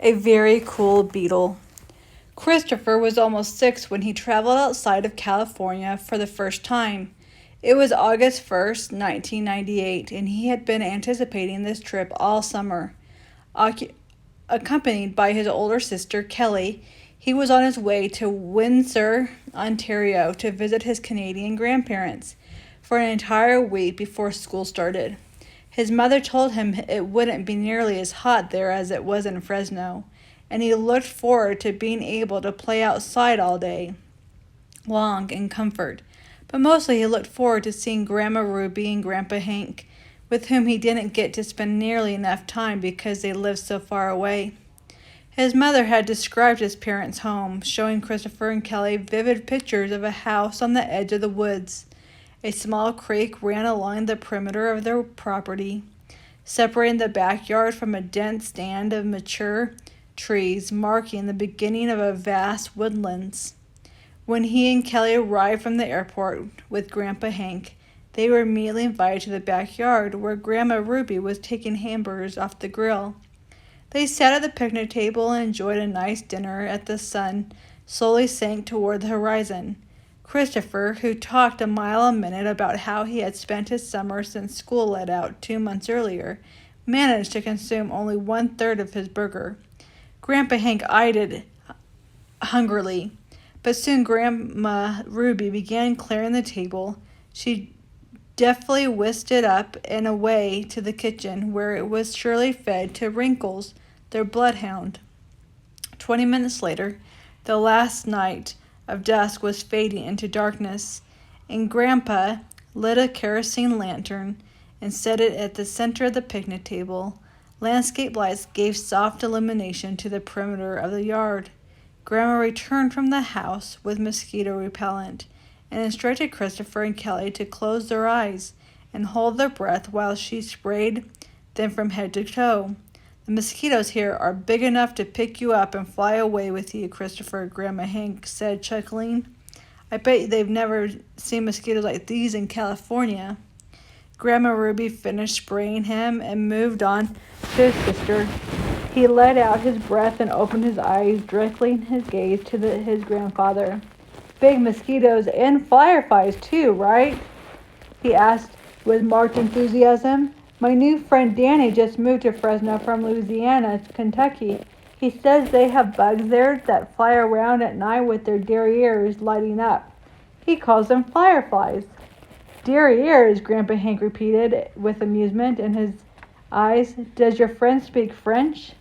A very cool beetle. Christopher was almost 6 when he traveled outside of California for the first time. It was August 1st, 1998, and he had been anticipating this trip all summer. Accompanied by his older sister, Kelly, he was on his way to Windsor, Ontario to visit his Canadian grandparents for an entire week before school started. His mother told him it wouldn't be nearly as hot there as it was in Fresno, and he looked forward to being able to play outside all day long in comfort. But mostly he looked forward to seeing Grandma Ruby and Grandpa Hank, with whom he didn't get to spend nearly enough time because they lived so far away. His mother had described his parents' home, showing Christopher and Kelly vivid pictures of a house on the edge of the woods. A small creek ran along the perimeter of their property, separating the backyard from a dense stand of mature trees, marking the beginning of a vast woodlands. When he and Kelly arrived from the airport with Grandpa Hank, they were immediately invited to the backyard where Grandma Ruby was taking hamburgers off the grill. They sat at the picnic table and enjoyed a nice dinner as the sun slowly sank toward the horizon. Christopher, who talked a mile a minute about how he had spent his summer since school let out 2 months earlier, managed to consume only 1/3 of his burger. Grandpa Hank eyed it hungrily, but soon Grandma Ruby began clearing the table. She deftly whisked it up and away to the kitchen, where it was surely fed to Wrinkles, their bloodhound. 20 minutes later, the last night of dusk was fading into darkness, and Grandpa lit a kerosene lantern and set it at the center of the picnic table. Landscape lights gave soft illumination to the perimeter of the yard. Grandma returned from the house with mosquito repellent and instructed Christopher and Kelly to close their eyes and hold their breath while she sprayed them from head to toe. "The mosquitoes here are big enough to pick you up and fly away with you," Christopher, Grandma Hank said, chuckling. "I bet they've never seen mosquitoes like these in California." Grandma Ruby finished spraying him and moved on to his sister. He let out his breath and opened his eyes, directing his gaze to his grandfather. "Big mosquitoes and fireflies too, right?" he asked with marked enthusiasm. "My new friend Danny just moved to Fresno from Louisiana to Kentucky. He says they have bugs there that fly around at night with their derrieres lighting up. He calls them fireflies." "Derrieres," Grandpa Hank repeated with amusement in his eyes. "Does your friend speak French?"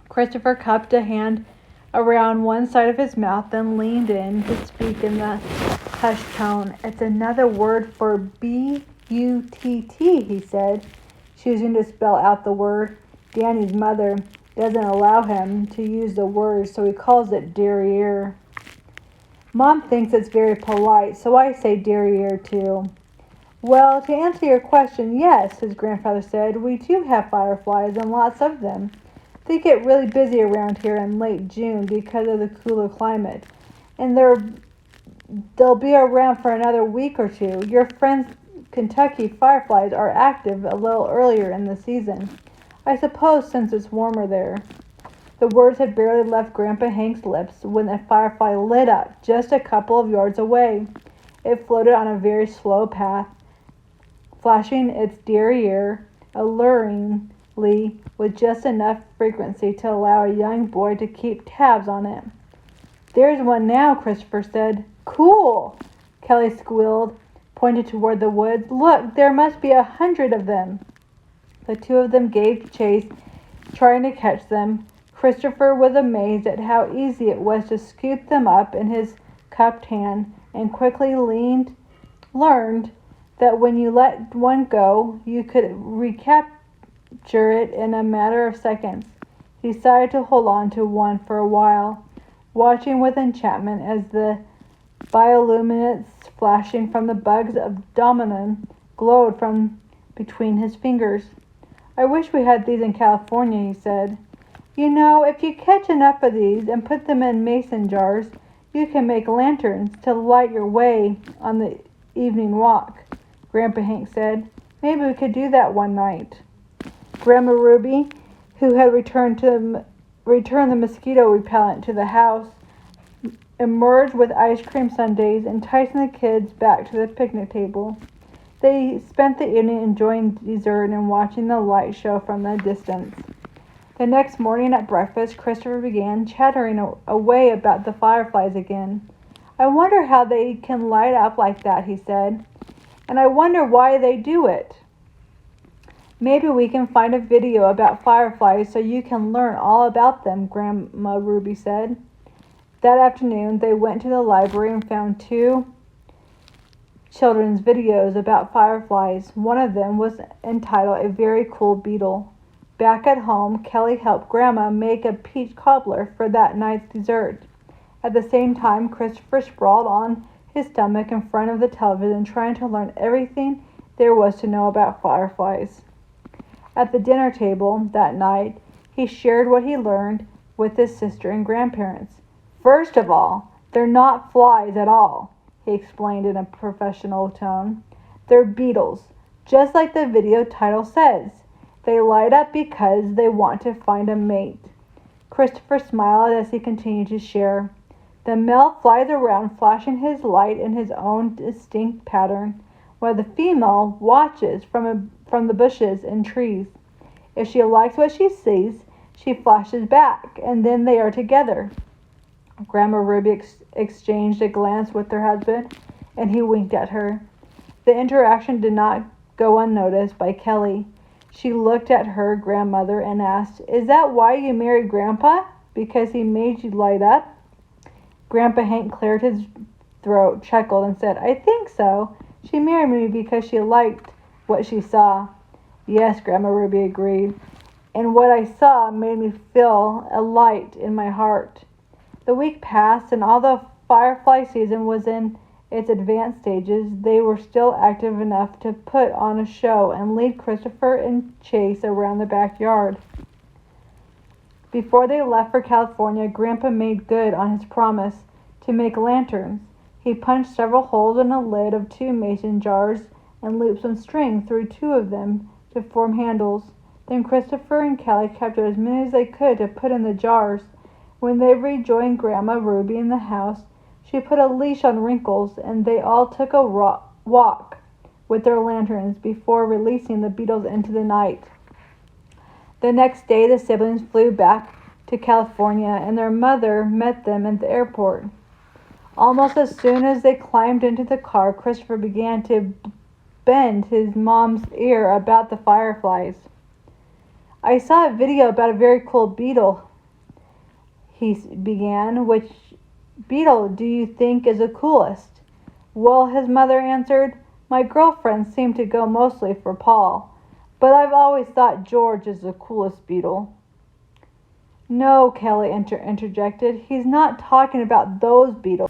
Christopher cupped a hand around one side of his mouth, then leaned in to speak in the hushed tone. "It's another word for B-U-T-T, he said, choosing to spell out the word. "Danny's mother doesn't allow him to use the word, so he calls it derriere. Mom thinks it's very polite, so I say derriere too." "Well, to answer your question, yes," his grandfather said. "We do have fireflies, and lots of them. They get really busy around here in late June because of the cooler climate, and they'll be around for another week or two. Your friends' Kentucky fireflies are active a little earlier in the season, I suppose, since it's warmer there." The words had barely left Grandpa Hank's lips when a firefly lit up just a couple of yards away. It floated on a very slow path, flashing its derriere alluringly with just enough frequency to allow a young boy to keep tabs on it. "There's one now," Christopher said. "Cool!" Kelly squealed, pointed toward the woods. "Look, there must be 100 of them." The two of them gave chase, trying to catch them. Christopher was amazed at how easy it was to scoop them up in his cupped hand, and quickly learned that when you let one go, you could recapture it in a matter of seconds. He decided to hold on to one for a while, watching with enchantment as the bioluminescence flashing from the bug's abdomen glowed from between his fingers. "I wish we had these in California," he said. "You know, if you catch enough of these and put them in mason jars, you can make lanterns to light your way on the evening walk," Grandpa Hank said. "Maybe we could do that one night." Grandma Ruby, who had returned to return the mosquito repellent to the house, emerged with ice cream sundaes, enticing the kids back to the picnic table. They spent the evening enjoying dessert and watching the light show from the distance. The next morning at breakfast, Christopher began chattering away about the fireflies again. "I wonder how they can light up like that," he said. "And I wonder why they do it. Maybe we can find a video about fireflies so you can learn all about them," Grandma Ruby said. That afternoon, they went to the library and found 2 children's videos about fireflies. One of them was entitled "A Very Cool Beetle." Back at home, Kelly helped Grandma make a peach cobbler for that night's dessert. At the same time, Christopher sprawled on his stomach in front of the television, trying to learn everything there was to know about fireflies. At the dinner table that night, he shared what he learned with his sister and grandparents. "First of all, they're not flies at all," he explained in a professional tone. "They're beetles, just like the video title says. They light up because they want to find a mate." Christopher smiled as he continued to share. "The male flies around, flashing his light in his own distinct pattern, while the female watches from the bushes and trees. If she likes what she sees, she flashes back, and then they are together." Grandma Ruby exchanged a glance with her husband, and he winked at her. The interaction did not go unnoticed by Kelly. She looked at her grandmother and asked, "Is that why you married Grandpa? Because he made you light up?" Grandpa Hank cleared his throat, chuckled, and said, "I think so. She married me because she liked what she saw." "Yes," Grandma Ruby agreed. "And what I saw made me feel a light in my heart." The week passed, and although firefly season was in its advanced stages, they were still active enough to put on a show and lead Christopher and Chase around the backyard. Before they left for California, Grandpa made good on his promise to make lanterns. He punched several holes in the lid of 2 mason jars and looped some string through 2 of them to form handles. Then Christopher and Kelly captured as many as they could to put in the jars. When they rejoined Grandma Ruby in the house, she put a leash on Wrinkles, and they all took a walk with their lanterns before releasing the beetles into the night. The next day, the siblings flew back to California, and their mother met them at the airport. Almost as soon as they climbed into the car, Christopher began to bend his mom's ear about the fireflies. "I saw a video about a very cool beetle," he began. "Which beetle do you think is the coolest?" "Well," his mother answered, "my girlfriends seem to go mostly for Paul, but I've always thought George is the coolest beetle." "No," Kelly interjected. "He's not talking about those beetles.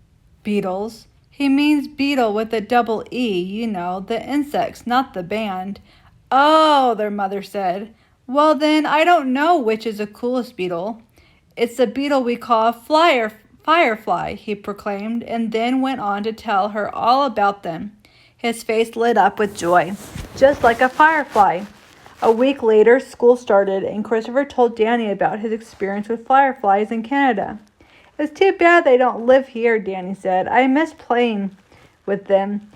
He means beetle with a double E, you know, the insects, not the band." "Oh," their mother said. "Well then, I don't know which is the coolest beetle." "It's the beetle we call a firefly," he proclaimed, and then went on to tell her all about them. His face lit up with joy, just like a firefly. A week later, school started, and Christopher told Danny about his experience with fireflies in Canada. "It's too bad they don't live here," Danny said. "I miss playing with them."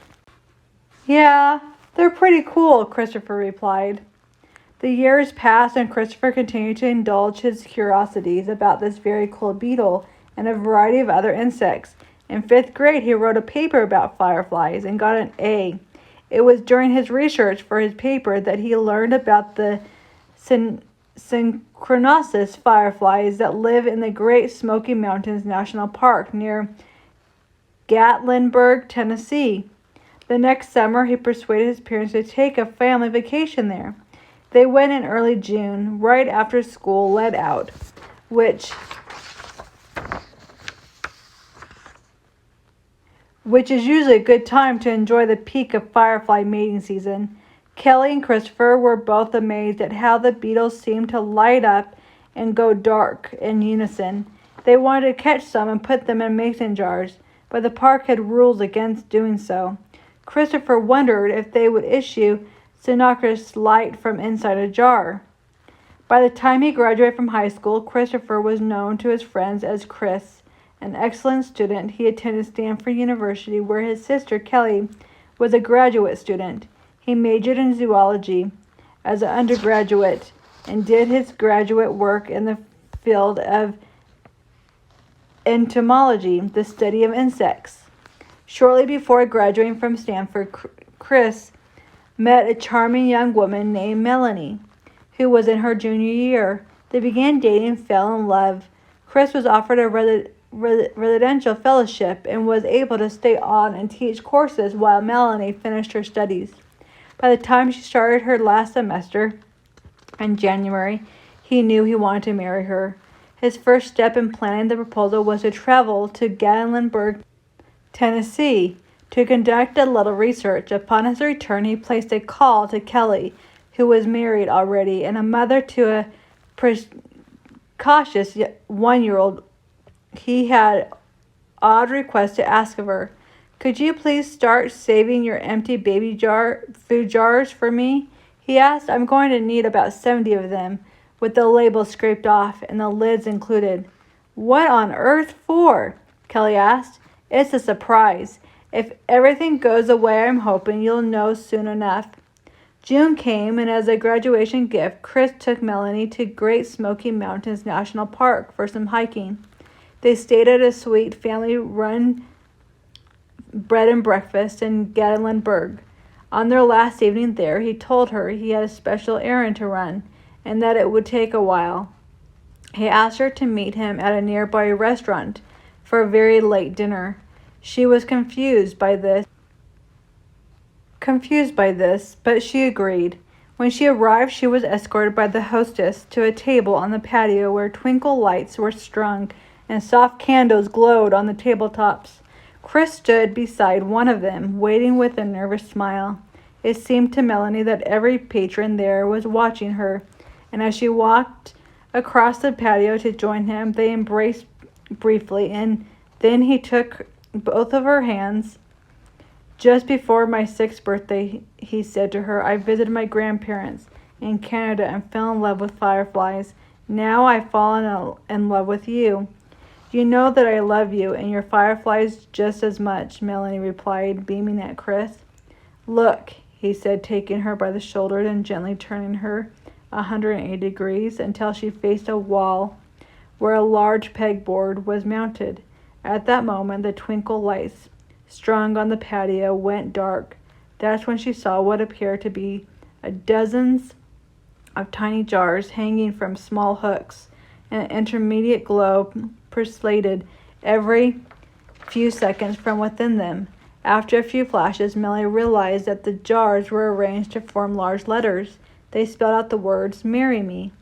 "Yeah, they're pretty cool," Christopher replied. The years passed, and Christopher continued to indulge his curiosities about this very cool beetle and a variety of other insects. In 5th grade, he wrote a paper about fireflies and got an A. It was during his research for his paper that he learned about the synchronosis fireflies that live in the Great Smoky Mountains National Park near Gatlinburg, Tennessee. The next summer, he persuaded his parents to take a family vacation there. They went in early June, right after school let out, which is usually a good time to enjoy the peak of firefly mating season. Kelly and Christopher were both amazed at how the beetles seemed to light up and go dark in unison. They wanted to catch some and put them in mason jars, but the park had rules against doing so. Christopher wondered if they would issue synchronous light from inside a jar. By the time he graduated from high school, Christopher was known to his friends as Chris, an excellent student. He attended Stanford University, where his sister Kelly was a graduate student. He majored in zoology as an undergraduate and did his graduate work in the field of entomology, the study of insects. Shortly before graduating from Stanford, Chris met a charming young woman named Melanie, who was in her junior year. They began dating and fell in love. Chris was offered a residential fellowship and was able to stay on and teach courses while Melanie finished her studies. By the time she started her last semester in January, he knew he wanted to marry her. His first step in planning the proposal was to travel to Gatlinburg, Tennessee, to conduct a little research. Upon his return, he placed a call to Kelly, who was married already and a mother to a precocious 1-year-old. He had odd request to ask of her. "Could you please start saving your empty baby food jars for me?" he asked. "I'm going to need about 70 of them, with the labels scraped off and the lids included." "What on earth for?" Kelly asked. "It's a surprise. If everything goes the way I'm hoping, you'll know soon enough." June came, and as a graduation gift, Chris took Melanie to Great Smoky Mountains National Park for some hiking. They stayed at a sweet family-run bread and breakfast in Gatlinburg. On their last evening there, he told her he had a special errand to run and that it would take a while. He asked her to meet him at a nearby restaurant for a very late dinner. She was confused by this, but she agreed. When she arrived, she was escorted by the hostess to a table on the patio where twinkle lights were strung and soft candles glowed on the tabletops. Chris stood beside one of them, waiting with a nervous smile. It seemed to Melanie that every patron there was watching her, and as she walked across the patio to join him, they embraced briefly, and then he took both of her hands. "Just before my 6th birthday," he said to her, "I visited my grandparents in Canada and fell in love with fireflies. Now I've fallen in love with you. You know that I love you and your fireflies just as much," Melanie replied, beaming at Chris. "Look," he said, taking her by the shoulders and gently turning her 180 degrees until she faced a wall where a large pegboard was mounted. At that moment, the twinkle lights strung on the patio went dark. That's when she saw what appeared to be dozens of tiny jars hanging from small hooks. An intermediate glow pulsated every few seconds from within them. After a few flashes, Melanie realized that the jars were arranged to form large letters. They spelled out the words, "Marry me."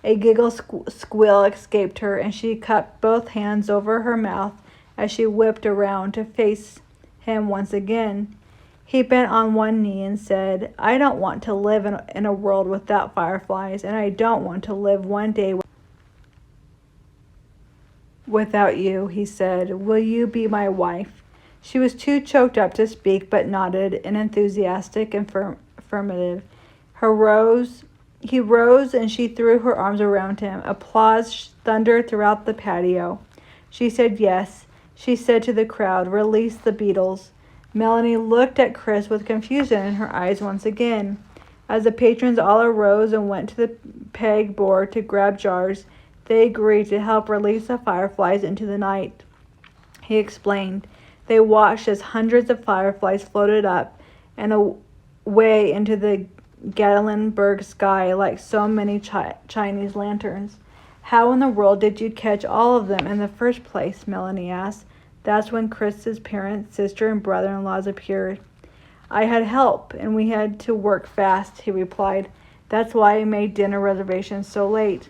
A giggle squeal escaped her, and she cupped both hands over her mouth as she whipped around to face him once again. He bent on one knee and said, "I don't want to live in a world without fireflies, and I don't want to live one day without you," he said. "Will you be my wife?" She was too choked up to speak, but nodded an enthusiastic affirmative. He rose and she threw her arms around him. Applause thundered throughout the patio. She said yes. She said to the crowd, "Release the Beetles." Melanie looked at Chris with confusion in her eyes once again. As the patrons all arose and went to the pegboard to grab jars, they agreed to help release the fireflies into the night. He explained. They watched as hundreds of fireflies floated up and away into the Gatlinburg sky like so many Chinese lanterns. "How in the world did you catch all of them in the first place?" Melanie asked. That's when Chris's parents, sister, and brother-in-laws appeared. "I had help, and we had to work fast," he replied. "That's why I made dinner reservations so late."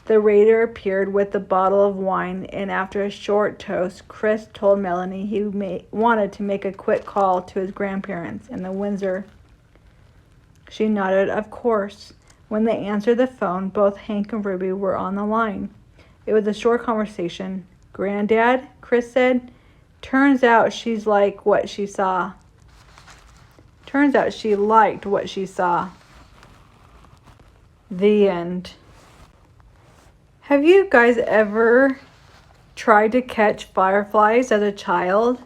The waiter appeared with a bottle of wine, and after a short toast, Chris told Melanie he wanted to make a quick call to his grandparents in the Windsor. She nodded, "Of course." When they answered the phone, both Hank and Ruby were on the line. It was a short conversation. "Granddad," Chris said, Turns out she liked what she saw. The end. Have you guys ever tried to catch fireflies as a child?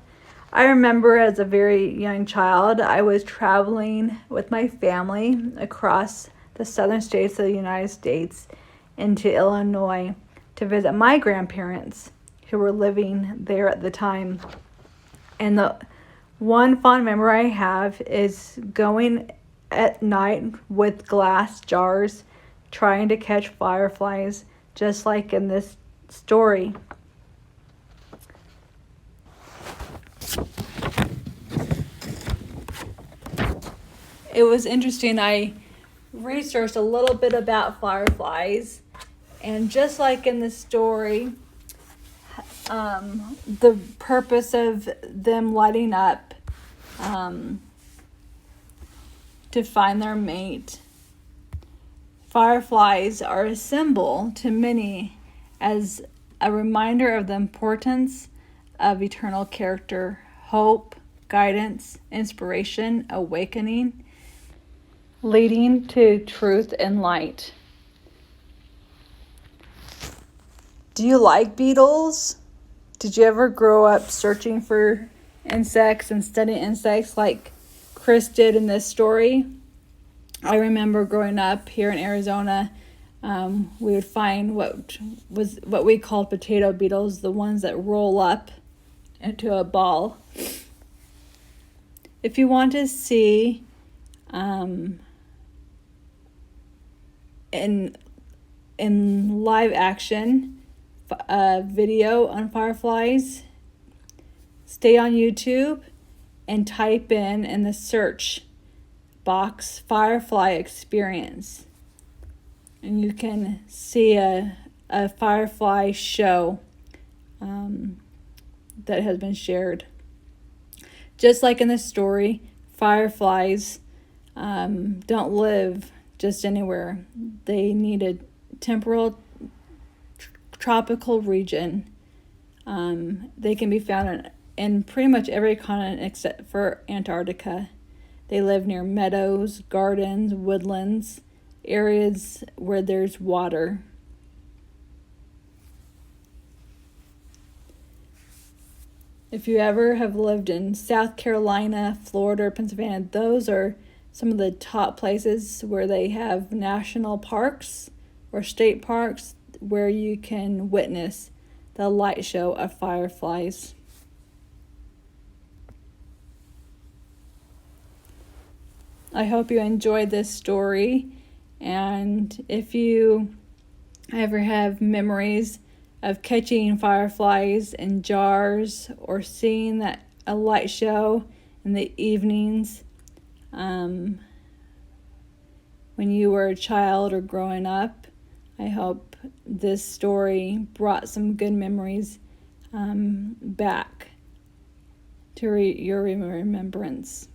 I remember as a very young child, I was traveling with my family across the southern states of the United States into Illinois to visit my grandparents who were living there at the time. And the one fond memory I have is going at night with glass jars trying to catch fireflies, just like in this story. It was interesting. I researched a little bit about fireflies, and just like in the story, the purpose of them lighting up to find their mate. Fireflies are a symbol to many as a reminder of the importance of eternal character, hope, guidance, inspiration, awakening, leading to truth and light. Do you like beetles? Did you ever grow up searching for insects and studying insects like Chris did in this story? I remember growing up here in Arizona, we would find what we called potato beetles, the ones that roll up into a ball. If you want to see in live action video on fireflies, stay on YouTube and type in the search box Firefly Experience, and you can see a firefly show that has been shared. Just like in the story, fireflies don't live just anywhere. They need a temporal tropical region. They can be found in pretty much every continent except for Antarctica. They live near meadows, gardens, woodlands, areas where there's water. If you ever have lived in South Carolina, Florida, or Pennsylvania, those are some of the top places where they have national parks or state parks where you can witness the light show of fireflies. I hope you enjoyed this story, and if you ever have memories of catching fireflies in jars or seeing a light show in the evenings when you were a child or growing up, I hope this story brought some good memories back to your remembrance.